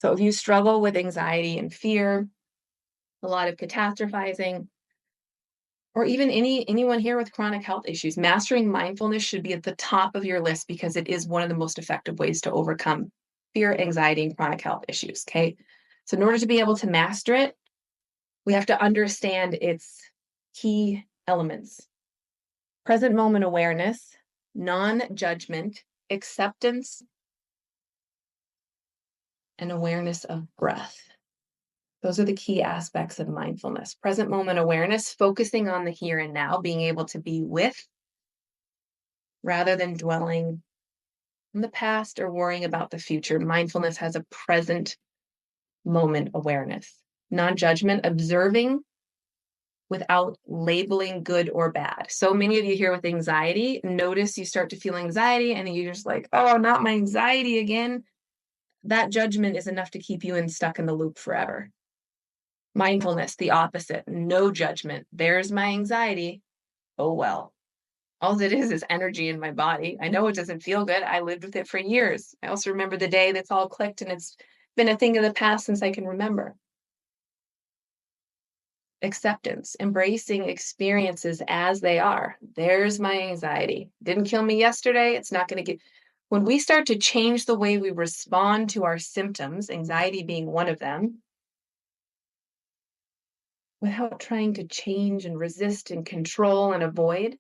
So if you struggle with anxiety and fear, a lot of catastrophizing, or even anyone here with chronic health issues, mastering mindfulness should be at the top of your list because it is one of the most effective ways to overcome fear, anxiety, and chronic health issues. Okay. So in order to be able to master it, we have to understand its key elements: present moment awareness, non-judgment, acceptance, and awareness of breath. Those are the key aspects of mindfulness. Present moment awareness, focusing on the here and now, being able to be with rather than dwelling in the past or worrying about the future. Mindfulness has a present moment awareness. Non-judgment, observing without labeling good or bad. So many of you here with anxiety, notice you start to feel anxiety and you're just like, oh, not my anxiety again. That judgment is enough to keep you stuck in the loop forever. Mindfulness, the opposite, no judgment. There's my anxiety. Oh, well. All it is energy in my body. I know it doesn't feel good. I lived with it for years. I also remember the day that's all clicked, and it's been a thing of the past since I can remember. Acceptance, embracing experiences as they are. There's my anxiety. Didn't kill me yesterday. It's not going to get. When we start to change the way we respond to our symptoms, anxiety being one of them, without trying to change and resist and control and avoid,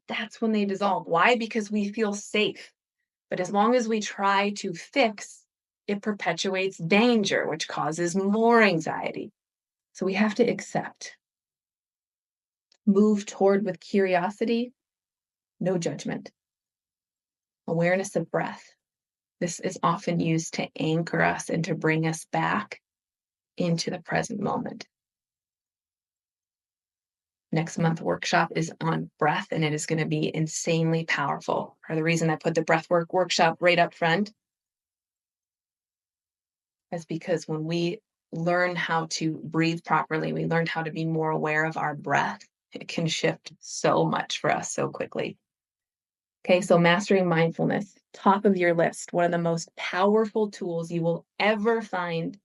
that's when they dissolve. Why? Because we feel safe. But as long as we try to fix, it perpetuates danger, which causes more anxiety. So we have to accept, move toward with curiosity, no judgment, awareness of breath. This is often used to anchor us and to bring us back into the present moment. Next month workshop is on breath, and it is going to be insanely powerful. For the reason I put the breathwork workshop right up front is because when we learn how to breathe properly, we learn how to be more aware of our breath. It can shift so much for us so quickly. Okay, so mastering mindfulness, top of your list, one of the most powerful tools you will ever find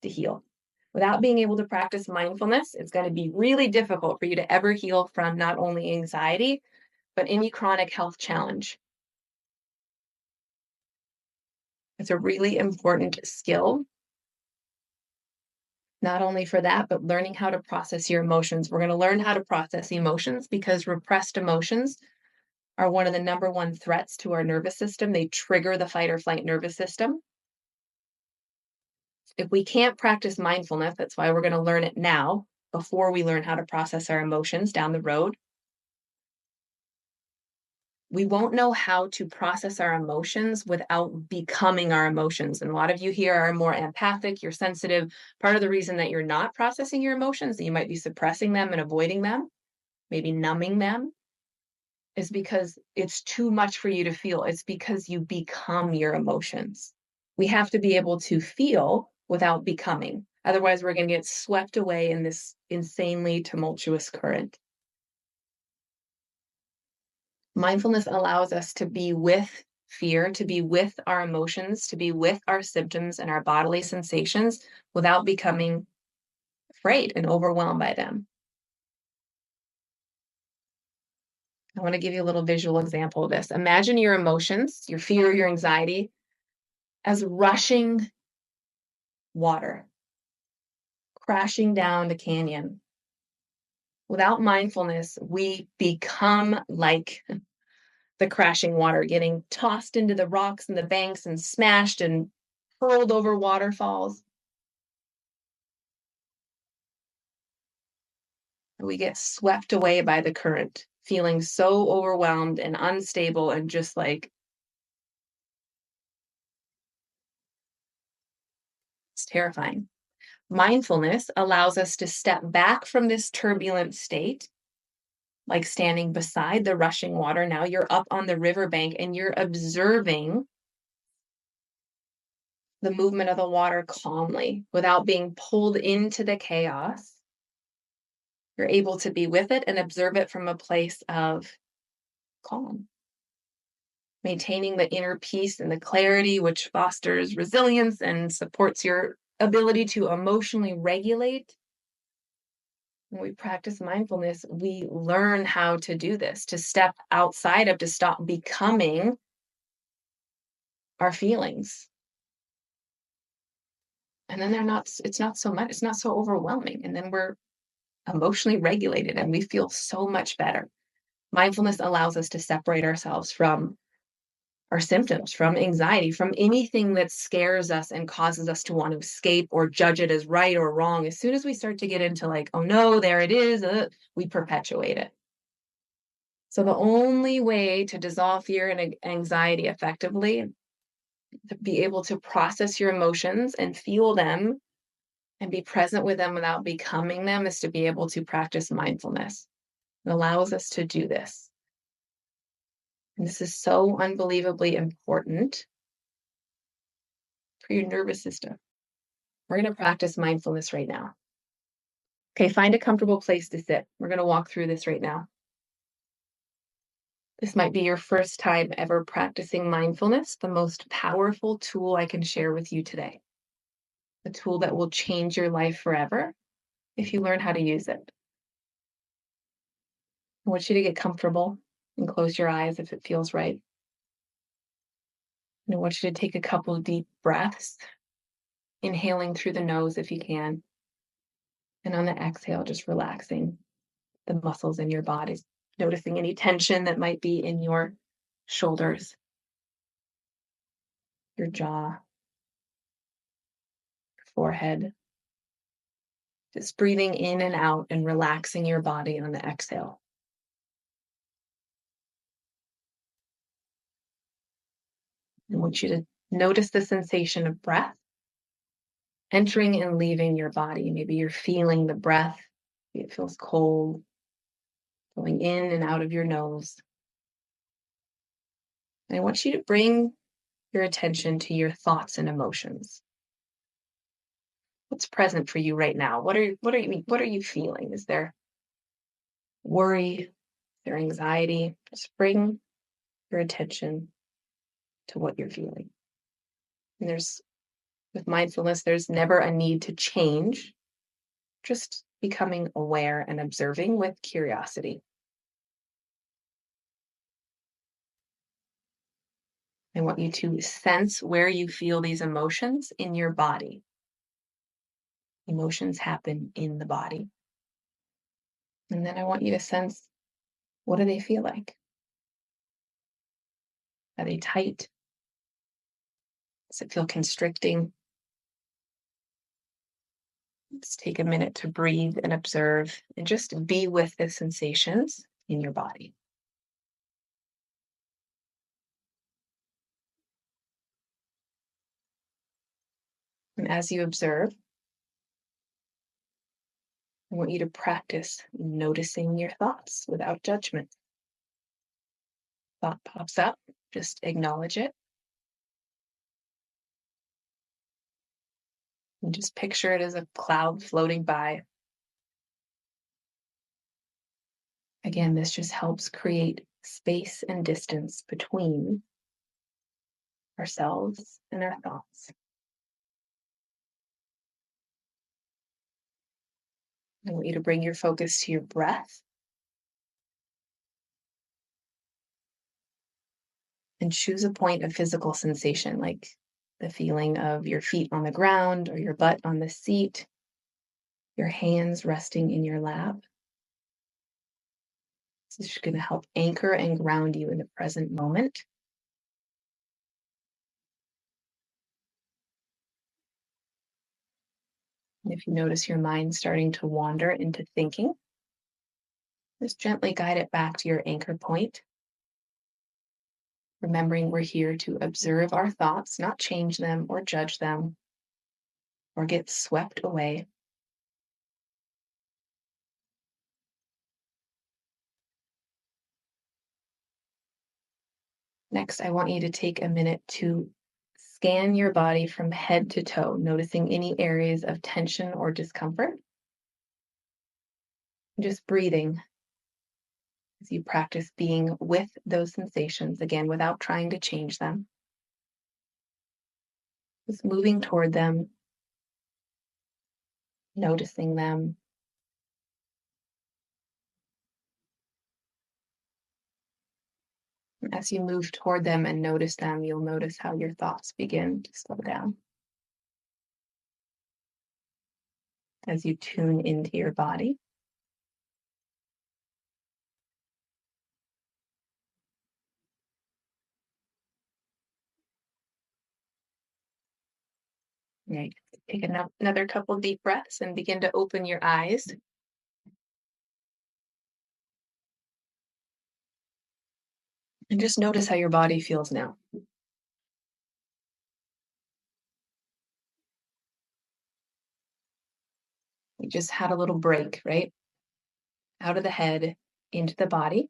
to heal. Without being able to practice mindfulness, it's going to be really difficult for you to ever heal from not only anxiety, but any chronic health challenge. It's a really important skill, not only for that, but learning how to process your emotions. We're going to learn how to process emotions because repressed emotions are one of the number one threats to our nervous system. They trigger the fight or flight nervous system. If we can't practice mindfulness, that's why we're going to learn it now before we learn how to process our emotions down the road. We won't know how to process our emotions without becoming our emotions. And a lot of you here are more empathic, you're sensitive. Part of the reason that you're not processing your emotions, that you might be suppressing them and avoiding them, maybe numbing them, is because it's too much for you to feel. It's because you become your emotions. We have to be able to feel without becoming. Otherwise, we're going to get swept away in this insanely tumultuous current. Mindfulness allows us to be with fear, to be with our emotions, to be with our symptoms and our bodily sensations without becoming afraid and overwhelmed by them. I want to give you a little visual example of this. Imagine your emotions, your fear, your anxiety, as rushing water, crashing down the canyon. Without mindfulness, we become like the crashing water, getting tossed into the rocks and the banks and smashed and hurled over waterfalls. We get swept away by the current, feeling so overwhelmed and unstable and just like it's terrifying. Mindfulness allows us to step back from this turbulent state, like standing beside the rushing water. Now you're up on the riverbank and you're observing the movement of the water calmly without being pulled into the chaos. You're able to be with it and observe it from a place of calm. maintaining the inner peace and the clarity, which fosters resilience and supports your ability to emotionally regulate. When we practice mindfulness, we learn how to do this, to step outside of, to stop becoming our feelings. And then it's not so much, it's not so overwhelming. And then we're emotionally regulated and we feel so much better. Mindfulness allows us to separate ourselves from our symptoms, from anxiety, from anything that scares us and causes us to want to escape or judge it as right or wrong. As soon as we start to get into like, oh no, there it is, we perpetuate it. So the only way to dissolve fear and anxiety effectively, to be able to process your emotions and feel them and be present with them without becoming them, is to be able to practice mindfulness. It allows us to do this. And this is so unbelievably important for your nervous system. We're going to practice mindfulness right now. Okay, find a comfortable place to sit. We're going to walk through this right now. This might be your first time ever practicing mindfulness, the most powerful tool I can share with you today. A tool that will change your life forever if you learn how to use it. I want you to get comfortable and close your eyes if it feels right. And I want you to take a couple of deep breaths, inhaling through the nose if you can. And on the exhale, just relaxing the muscles in your body, noticing any tension that might be in your shoulders, your jaw, your forehead. Just breathing in and out and relaxing your body on the exhale. I want you to notice the sensation of breath entering and leaving your body. Maybe you're feeling the breath. Maybe it feels cold, going in and out of your nose. And I want you to bring your attention to your thoughts and emotions. What's present for you right now? What are you feeling? Is there worry? Is there anxiety? Just bring your attention to what you're feeling. And with mindfulness, there's never a need to change, just becoming aware and observing with curiosity. I want you to sense where you feel these emotions in your body. Emotions happen in the body. And then I want you to sense, what do they feel like? Are they tight? Does it feel constricting? Let's take a minute to breathe and observe and just be with the sensations in your body. And as you observe, I want you to practice noticing your thoughts without judgment. Thought pops up, just acknowledge it. And just picture it as a cloud floating by. Again, this just helps create space and distance between ourselves and our thoughts. I want you to bring your focus to your breath and choose a point of physical sensation, like the feeling of your feet on the ground or your butt on the seat, your hands resting in your lap. This is going to help anchor and ground you in the present moment. And if you notice your mind starting to wander into thinking, just gently guide it back to your anchor point. Remembering we're here to observe our thoughts, not change them or judge them or get swept away. Next, I want you to take a minute to scan your body from head to toe, noticing any areas of tension or discomfort. Just breathing As you practice being with those sensations, again, without trying to change them, just moving toward them, noticing them. As you move toward them and notice them, you'll notice how your thoughts begin to slow down. As you tune into your body, right? Take another couple deep breaths and begin to open your eyes. And just notice how your body feels now. We just had a little break, right? Out of the head, into the body,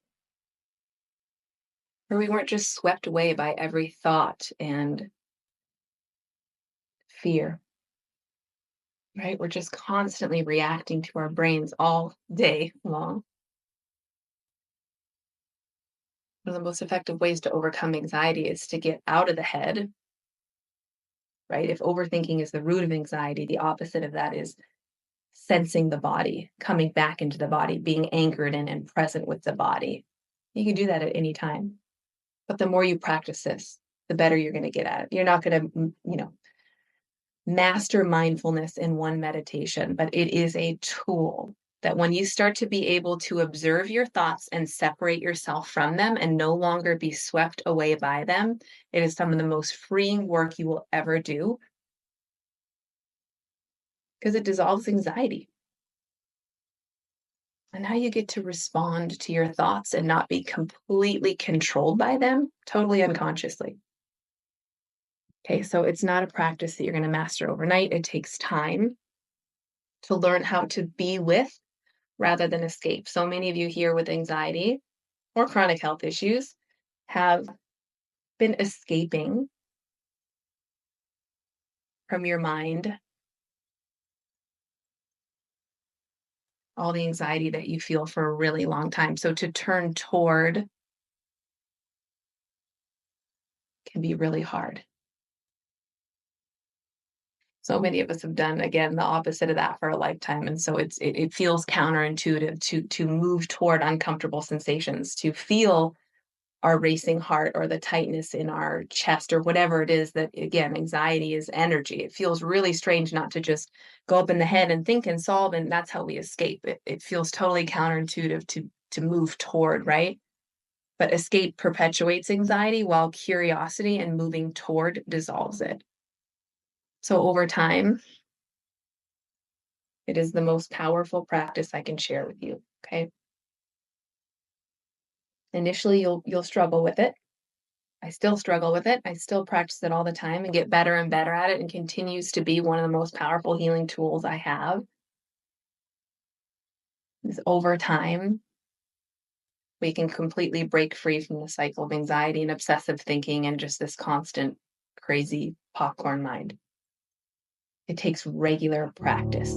where we weren't just swept away by every thought and fear, right? We're just constantly reacting to our brains all day long. One of the most effective ways to overcome anxiety is to get out of the head, right? If overthinking is the root of anxiety, the opposite of that is sensing the body, coming back into the body, being anchored in and present with the body. You can do that at any time. But the more you practice this, the better you're going to get at it. You're not going to, master mindfulness in one meditation, but it is a tool that when you start to be able to observe your thoughts and separate yourself from them and no longer be swept away by them, it is some of the most freeing work you will ever do because it dissolves anxiety. And now you get to respond to your thoughts and not be completely controlled by them, totally unconsciously. Okay, so it's not a practice that you're going to master overnight. It takes time to learn how to be with rather than escape. So many of you here with anxiety or chronic health issues have been escaping from your mind all the anxiety that you feel for a really long time. So to turn toward can be really hard. So many of us have done, again, the opposite of that for a lifetime. And so it feels counterintuitive to move toward uncomfortable sensations, to feel our racing heart or the tightness in our chest or whatever it is that, again, anxiety is energy. It feels really strange not to just go up in the head and think and solve, and that's how we escape. It feels totally counterintuitive to move toward, right? But escape perpetuates anxiety while curiosity and moving toward dissolves it. So over time, it is the most powerful practice I can share with you. Okay. Initially, you'll struggle with it. I still struggle with it. I still practice it all the time and get better and better at it, and continues to be one of the most powerful healing tools I have. Is over time, we can completely break free from the cycle of anxiety and obsessive thinking and just this constant crazy popcorn mind. It takes regular practice.